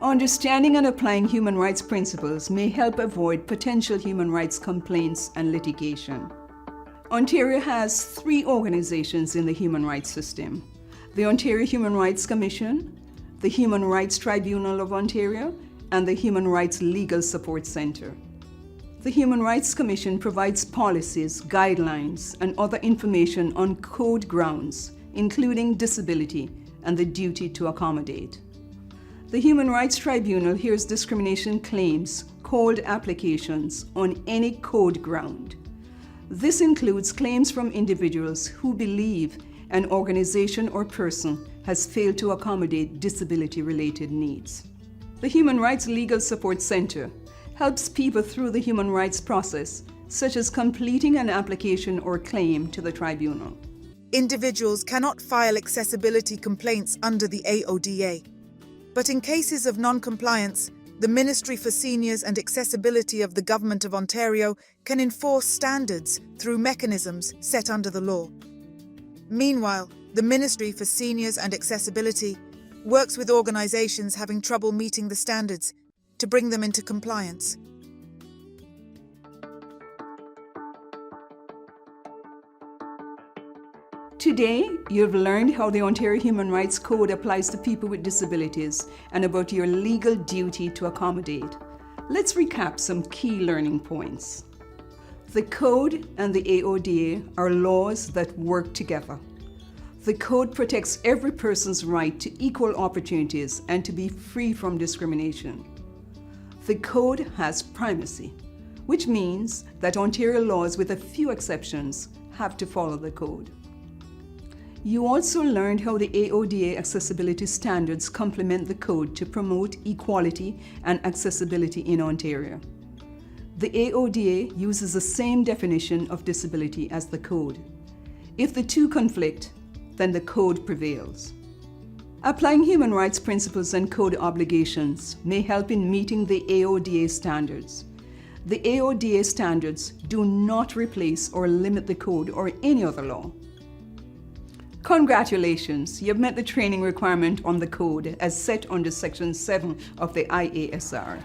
Understanding and applying human rights principles may help avoid potential human rights complaints and litigation. Ontario has 3 organizations in the human rights system: the Ontario Human Rights Commission, the Human Rights Tribunal of Ontario, and the Human Rights Legal Support Centre. The Human Rights Commission provides policies, guidelines, and other information on code grounds, including disability and the duty to accommodate. The Human Rights Tribunal hears discrimination claims, code applications on any code ground. This includes claims from individuals who believe an organization or person has failed to accommodate disability-related needs. The Human Rights Legal Support Centre helps people through the human rights process, such as completing an application or claim to the tribunal. Individuals cannot file accessibility complaints under the AODA, but in cases of non-compliance, the Ministry for Seniors and Accessibility of the Government of Ontario can enforce standards through mechanisms set under the law. Meanwhile, the Ministry for Seniors and Accessibility works with organisations having trouble meeting the standards to bring them into compliance. Today, you've learned how the Ontario Human Rights Code applies to people with disabilities and about your legal duty to accommodate. Let's recap some key learning points. The Code and the AODA are laws that work together. The Code protects every person's right to equal opportunities and to be free from discrimination. The Code has primacy, which means that Ontario laws, with a few exceptions, have to follow the Code. You also learned how the AODA accessibility standards complement the Code to promote equality and accessibility in Ontario. The AODA uses the same definition of disability as the Code. If the two conflict, then the Code prevails. Applying human rights principles and Code obligations may help in meeting the AODA standards. The AODA standards do not replace or limit the Code or any other law. Congratulations, you've met the training requirement on the Code as set under Section 7 of the IASR.